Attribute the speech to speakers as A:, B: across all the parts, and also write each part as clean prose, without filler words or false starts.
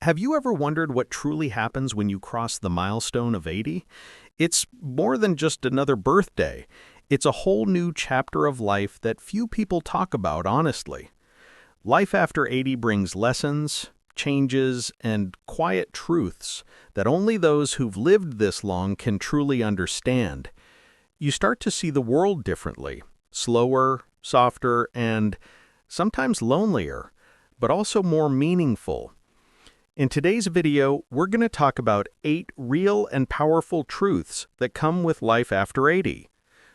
A: Have you ever wondered what truly happens when you cross the milestone of 80? It's more than just another birthday. It's a whole new chapter of life that few people talk about honestly. Life after 80 brings lessons, changes, and quiet truths that only those who've lived this long can truly understand. You start to see the world differently, slower, softer, and sometimes lonelier, but also more meaningful. In today's video, we're going to talk about 8 real and powerful truths that come with life after 80.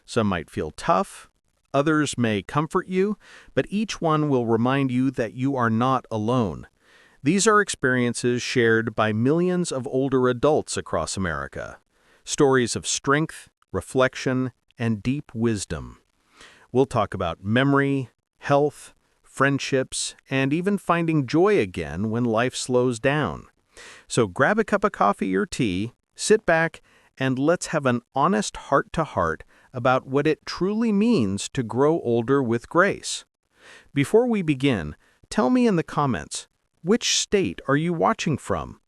A: Some might feel tough, others may comfort you, but each one will remind you that you are not alone. These are experiences shared by millions of older adults across America. Stories of strength, reflection, and deep wisdom. We'll talk about memory, health, friendships, and even finding joy again when life slows down. So grab a cup of coffee or tea, sit back, and let's have an honest heart-to-heart about what it truly means to grow older with grace. Before we begin, tell me in the comments, which state are you watching from?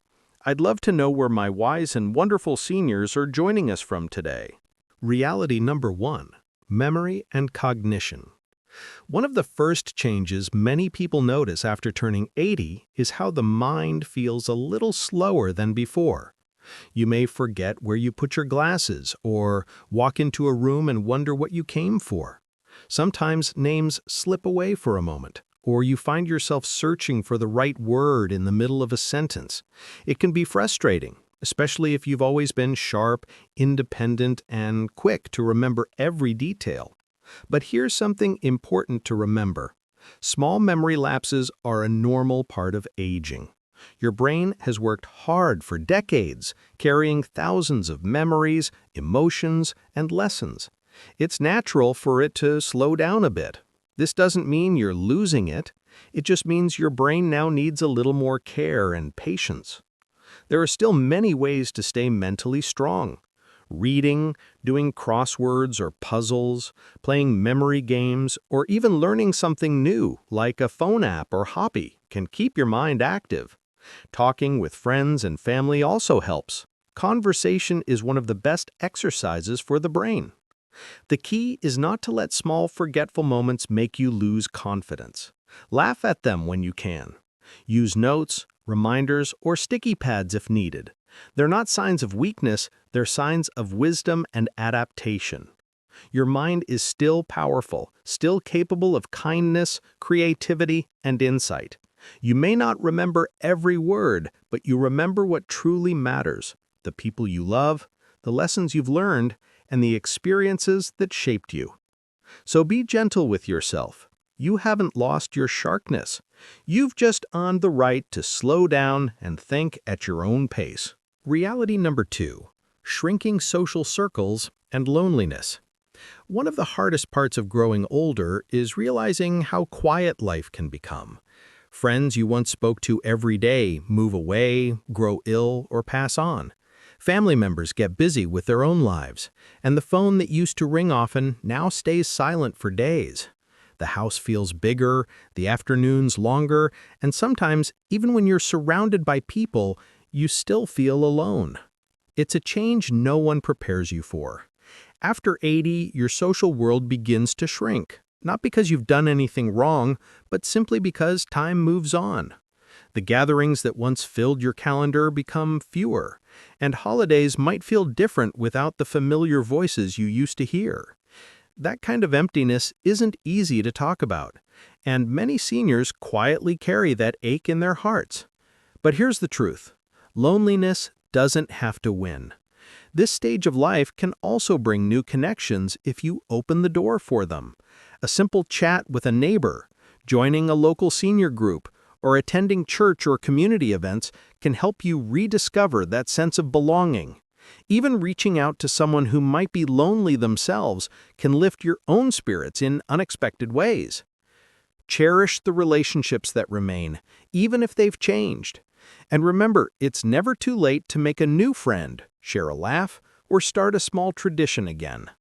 A: I'd love to know where my wise and wonderful seniors are joining us from today. Reality number 1, memory and cognition. One of the first changes many people notice after turning 80 is how the mind feels a little slower than before. You may forget where you put your glasses or walk into a room and wonder what you came for. Sometimes names slip away for a moment, or you find yourself searching for the right word in the middle of a sentence. It can be frustrating, especially if you've always been sharp, independent, and quick to remember every detail. But here's something important to remember. Small memory lapses are a normal part of aging. Your brain has worked hard for decades, carrying thousands of memories, emotions, and lessons. It's natural for it to slow down a bit. This doesn't mean you're losing it. It just means your brain now needs a little more care and patience. There are still many ways to stay mentally strong. Reading, doing crosswords or puzzles, playing memory games, or even learning something new like a phone app or hobby can keep your mind active. Talking with friends and family also helps. Conversation is one of the best exercises for the brain. The key is not to let small forgetful moments make you lose confidence. Laugh at them when you can. Use notes, reminders, or sticky pads if needed. They're not signs of weakness, they're signs of wisdom and adaptation. Your mind is still powerful, still capable of kindness, creativity, and insight. You may not remember every word, but you remember what truly matters: the people you love, the lessons you've learned, and the experiences that shaped you. So be gentle with yourself. You haven't lost your sharpness. You've just earned the right to slow down and think at your own pace. Reality number 2, shrinking social circles and loneliness. One of the hardest parts of growing older is realizing how quiet life can become. Friends you once spoke to every day move away, grow ill, or pass on. Family members get busy with their own lives, and the phone that used to ring often now stays silent for days. The house feels bigger, the afternoons longer, and sometimes, even when you're surrounded by people, you still feel alone. It's a change no one prepares you for. After 80, your social world begins to shrink, not because you've done anything wrong, but simply because time moves on. The gatherings that once filled your calendar become fewer, and holidays might feel different without the familiar voices you used to hear. That kind of emptiness isn't easy to talk about, and many seniors quietly carry that ache in their hearts. But here's the truth. Loneliness doesn't have to win. This stage of life can also bring new connections if you open the door for them. A simple chat with a neighbor, joining a local senior group, or attending church or community events can help you rediscover that sense of belonging. Even reaching out to someone who might be lonely themselves can lift your own spirits in unexpected ways. Cherish the relationships that remain, even if they've changed. And remember, it's never too late to make a new friend, share a laugh, or start a small tradition again.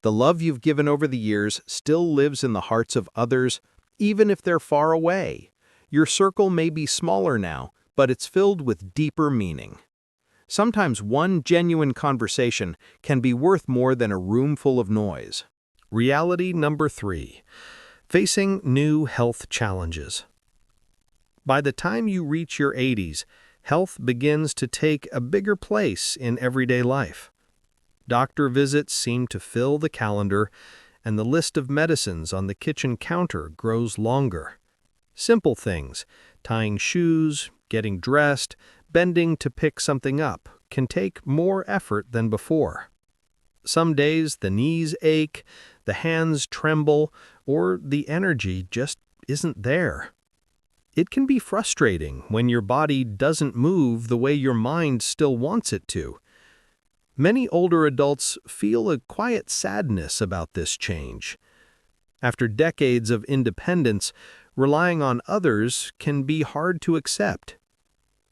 A: The love you've given over the years still lives in the hearts of others, even if they're far away. Your circle may be smaller now, but it's filled with deeper meaning. Sometimes one genuine conversation can be worth more than a room full of noise. Reality number 3. Facing new health challenges. By the time you reach your 80s, health begins to take a bigger place in everyday life. Doctor visits seem to fill the calendar, and the list of medicines on the kitchen counter grows longer. Simple things, tying shoes, getting dressed, bending to pick something up, can take more effort than before. Some days the knees ache, the hands tremble, or the energy just isn't there. It can be frustrating when your body doesn't move the way your mind still wants it to. Many older adults feel a quiet sadness about this change. After decades of independence, relying on others can be hard to accept.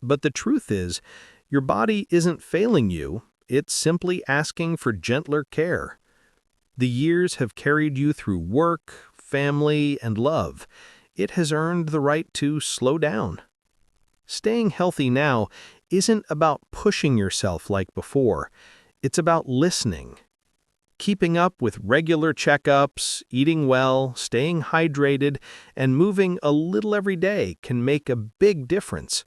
A: But the truth is, your body isn't failing you, it's simply asking for gentler care. The years have carried you through work, family, and love. It has earned the right to slow down. Staying healthy now isn't about pushing yourself like before. It's about listening. Keeping up with regular checkups, eating well, staying hydrated, and moving a little every day can make a big difference.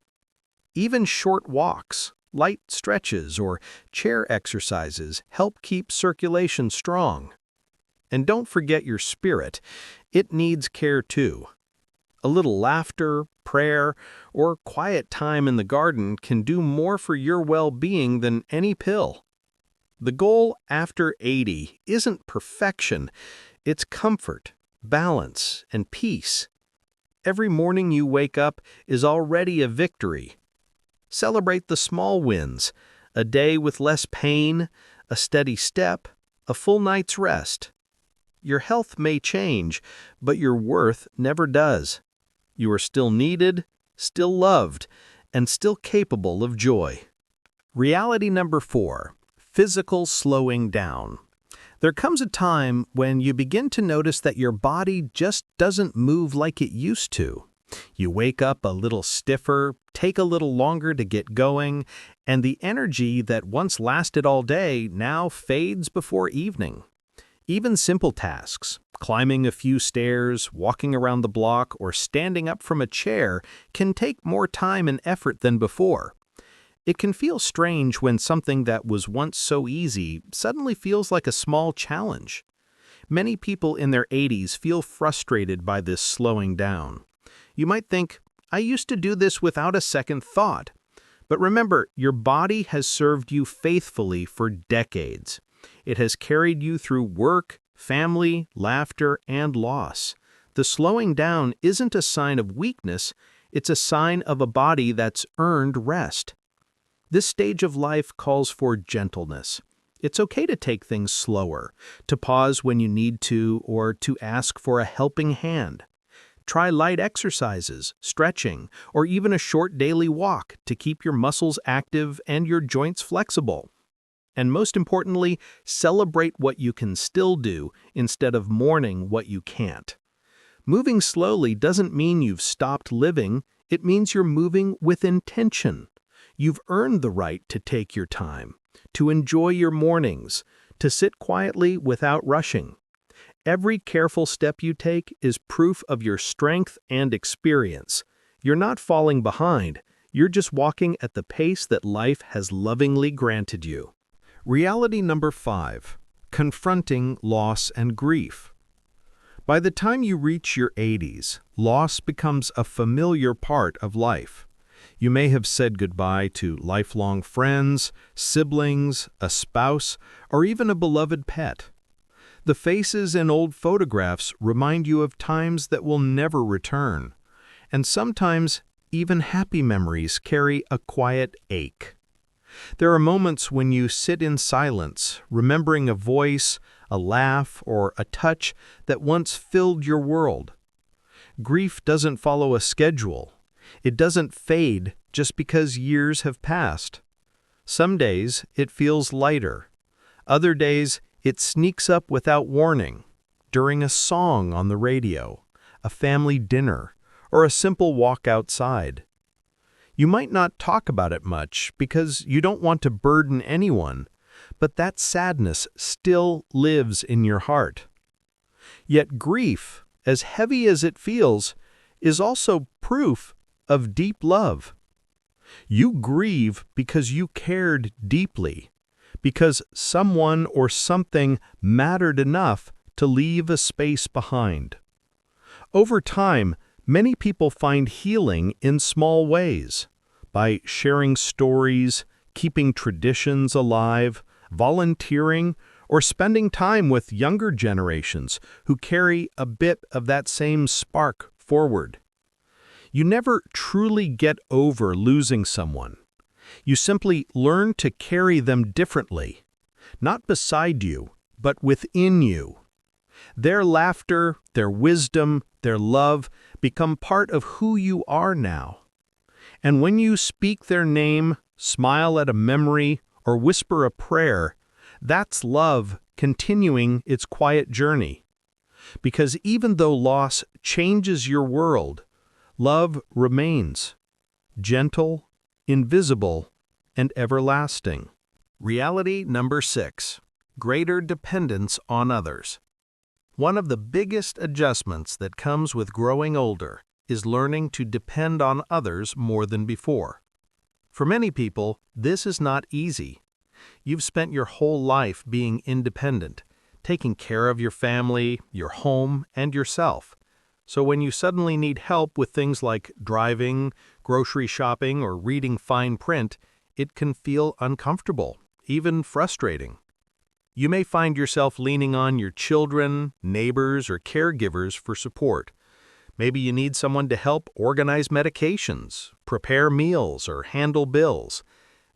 A: Even short walks, light stretches, or chair exercises help keep circulation strong. And don't forget your spirit. It needs care too. A little laughter, prayer, or quiet time in the garden can do more for your well-being than any pill. The goal after 80 isn't perfection, it's comfort, balance, and peace. Every morning you wake up is already a victory. Celebrate the small wins, a day with less pain, a steady step, a full night's rest. Your health may change, but your worth never does. You are still needed, still loved, and still capable of joy. Reality number 4. Physical slowing down. There comes a time when you begin to notice that your body just doesn't move like it used to. You wake up a little stiffer, take a little longer to get going, and the energy that once lasted all day now fades before evening. Even simple tasks, climbing a few stairs, walking around the block, or standing up from a chair, can take more time and effort than before. It can feel strange when something that was once so easy suddenly feels like a small challenge. Many people in their 80s feel frustrated by this slowing down. You might think, I used to do this without a second thought. But remember, your body has served you faithfully for decades. It has carried you through work, family, laughter, and loss. The slowing down isn't a sign of weakness, it's a sign of a body that's earned rest. This stage of life calls for gentleness. It's okay to take things slower, to pause when you need to, or to ask for a helping hand. Try light exercises, stretching, or even a short daily walk to keep your muscles active and your joints flexible. And most importantly, celebrate what you can still do instead of mourning what you can't. Moving slowly doesn't mean you've stopped living, it means you're moving with intention. You've earned the right to take your time, to enjoy your mornings, to sit quietly without rushing. Every careful step you take is proof of your strength and experience. You're not falling behind, you're just walking at the pace that life has lovingly granted you. Reality number 5. Confronting loss and grief. By the time you reach your 80s, loss becomes a familiar part of life. You may have said goodbye to lifelong friends, siblings, a spouse, or even a beloved pet. The faces in old photographs remind you of times that will never return, and sometimes even happy memories carry a quiet ache. There are moments when you sit in silence, remembering a voice, a laugh, or a touch that once filled your world. Grief doesn't follow a schedule. It doesn't fade just because years have passed. Some days it feels lighter. Other days it sneaks up without warning, during a song on the radio, a family dinner, or a simple walk outside. You might not talk about it much because you don't want to burden anyone, but that sadness still lives in your heart. Yet grief, as heavy as it feels, is also proof of deep love. You grieve because you cared deeply, because someone or something mattered enough to leave a space behind. Over time, many people find healing in small ways, by sharing stories, keeping traditions alive, volunteering, or spending time with younger generations who carry a bit of that same spark forward. You never truly get over losing someone. You simply learn to carry them differently, not beside you, but within you. Their laughter, their wisdom, their love become part of who you are now. And when you speak their name, smile at a memory, or whisper a prayer, that's love continuing its quiet journey. Because even though loss changes your world, love remains, gentle, invisible, and everlasting. Reality number 6. Greater dependence on others. One of the biggest adjustments that comes with growing older is learning to depend on others more than before. For many people, this is not easy. You've spent your whole life being independent, taking care of your family, your home, and yourself. So when you suddenly need help with things like driving, grocery shopping, or reading fine print, it can feel uncomfortable, even frustrating. You may find yourself leaning on your children, neighbors, or caregivers for support. Maybe you need someone to help organize medications, prepare meals, or handle bills.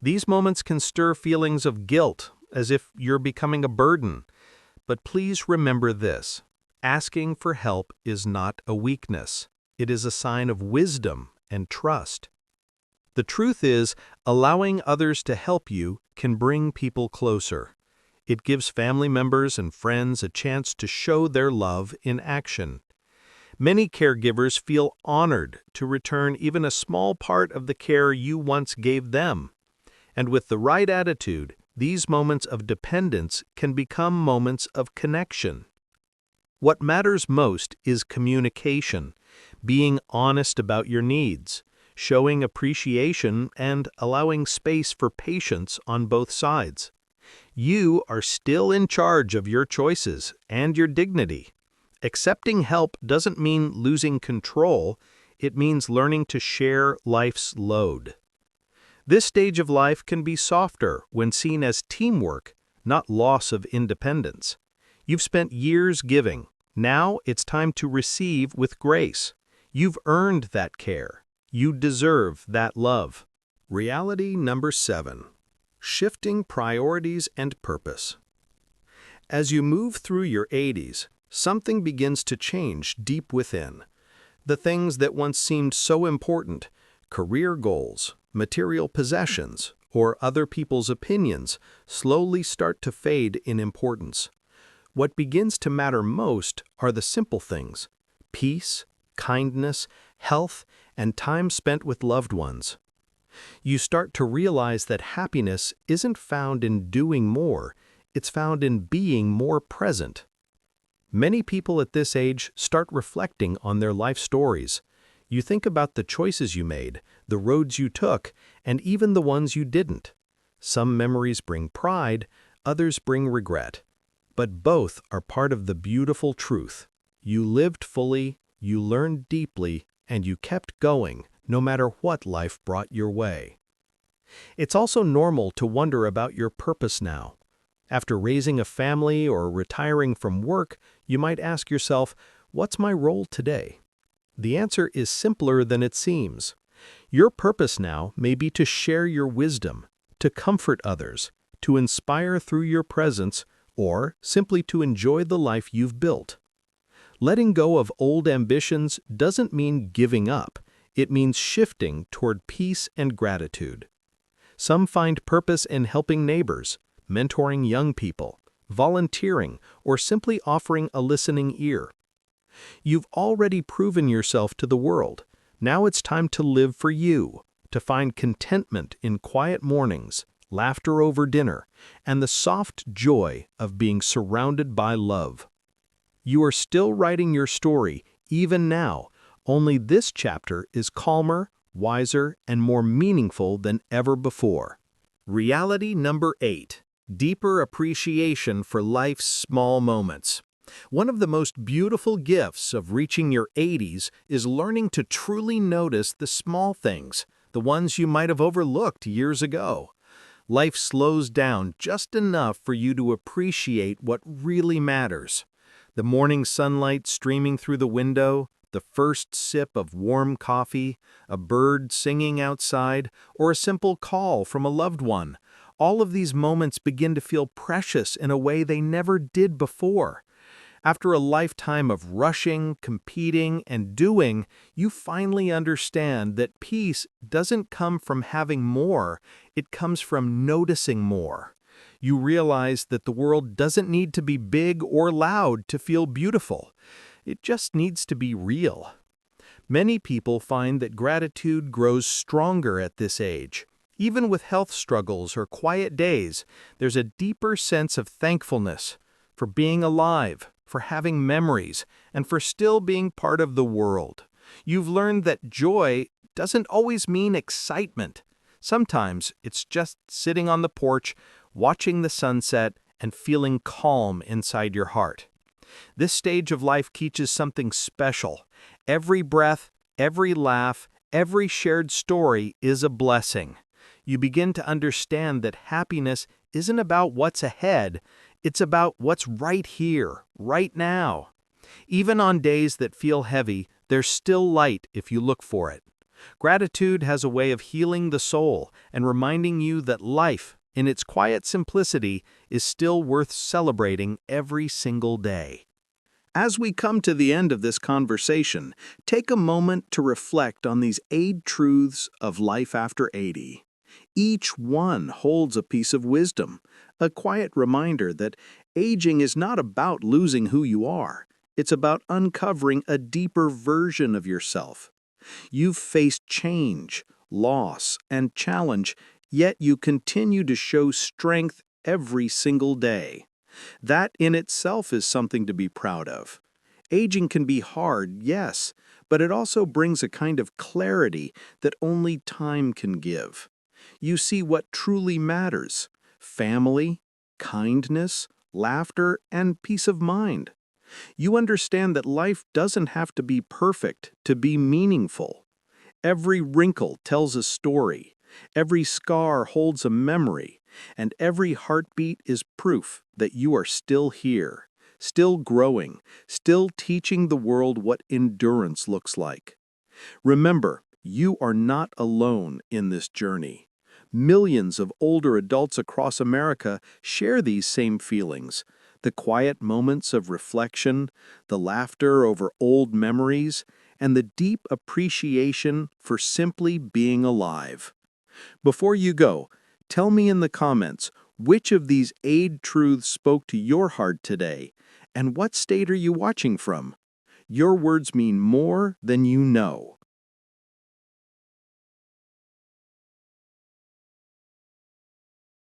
A: These moments can stir feelings of guilt, as if you're becoming a burden. But please remember this: asking for help is not a weakness. It is a sign of wisdom and trust. The truth is, allowing others to help you can bring people closer. It gives family members and friends a chance to show their love in action. Many caregivers feel honored to return even a small part of the care you once gave them. And with the right attitude, these moments of dependence can become moments of connection. What matters most is communication, being honest about your needs, showing appreciation, and allowing space for patience on both sides. You are still in charge of your choices and your dignity. Accepting help doesn't mean losing control, it means learning to share life's load. This stage of life can be softer when seen as teamwork, not loss of independence. You've spent years giving. Now it's time to receive with grace. You've earned that care. You deserve that love. Reality number 7. Shifting priorities and purpose. As you move through your 80s, something begins to change deep within. The things that once seemed so important, career goals, material possessions, or other people's opinions, slowly start to fade in importance. What begins to matter most are the simple things: peace, kindness, health, and time spent with loved ones. You start to realize that happiness isn't found in doing more, it's found in being more present. Many people at this age start reflecting on their life stories. You think about the choices you made, the roads you took, and even the ones you didn't. Some memories bring pride, others bring regret. But both are part of the beautiful truth. You lived fully, you learned deeply, and you kept going, no matter what life brought your way. It's also normal to wonder about your purpose now. After raising a family or retiring from work, you might ask yourself, what's my role today? The answer is simpler than it seems. Your purpose now may be to share your wisdom, to comfort others, to inspire through your presence, or simply to enjoy the life you've built. Letting go of old ambitions doesn't mean giving up. It means shifting toward peace and gratitude. Some find purpose in helping neighbors, mentoring young people, volunteering, or simply offering a listening ear. You've already proven yourself to the world. Now it's time to live for you, to find contentment in quiet mornings, laughter over dinner, and the soft joy of being surrounded by love. You are still writing your story, even now, only this chapter is calmer, wiser, and more meaningful than ever before. Reality number 8. Deeper appreciation for life's small moments. One of the most beautiful gifts of reaching your 80s is learning to truly notice the small things, the ones you might have overlooked years ago. Life slows down just enough for you to appreciate what really matters. The morning sunlight streaming through the window, the first sip of warm coffee, a bird singing outside, or a simple call from a loved one. All of these moments begin to feel precious in a way they never did before. After a lifetime of rushing, competing, and doing, you finally understand that peace doesn't come from having more, it comes from noticing more. You realize that the world doesn't need to be big or loud to feel beautiful. It just needs to be real. Many people find that gratitude grows stronger at this age. Even with health struggles or quiet days, there's a deeper sense of thankfulness for being alive, for having memories, and for still being part of the world. You've learned that joy doesn't always mean excitement. Sometimes it's just sitting on the porch, watching the sunset, and feeling calm inside your heart. This stage of life teaches something special. Every breath, every laugh, every shared story is a blessing. You begin to understand that happiness isn't about what's ahead, it's about what's right here, right now. Even on days that feel heavy, there's still light if you look for it. Gratitude has a way of healing the soul and reminding you that life, in its quiet simplicity, is still worth celebrating every single day. As we come to the end of this conversation, take a moment to reflect on these 8 truths of life after 80. Each one holds a piece of wisdom, a quiet reminder that aging is not about losing who you are. It's about uncovering a deeper version of yourself. You've faced change, loss, and challenge, yet you continue to show strength every single day. That in itself is something to be proud of. Aging can be hard, yes, but it also brings a kind of clarity that only time can give. You see what truly matters: family, kindness, laughter, and peace of mind. You understand that life doesn't have to be perfect to be meaningful. Every wrinkle tells a story, every scar holds a memory, and every heartbeat is proof that you are still here, still growing, still teaching the world what endurance looks like. Remember, you are not alone in this journey. Millions of older adults across America share these same feelings. The quiet moments of reflection, the laughter over old memories, and the deep appreciation for simply being alive. Before you go, tell me in the comments which of these 8 truths spoke to your heart today, and what state are you watching from? Your words mean more than you know.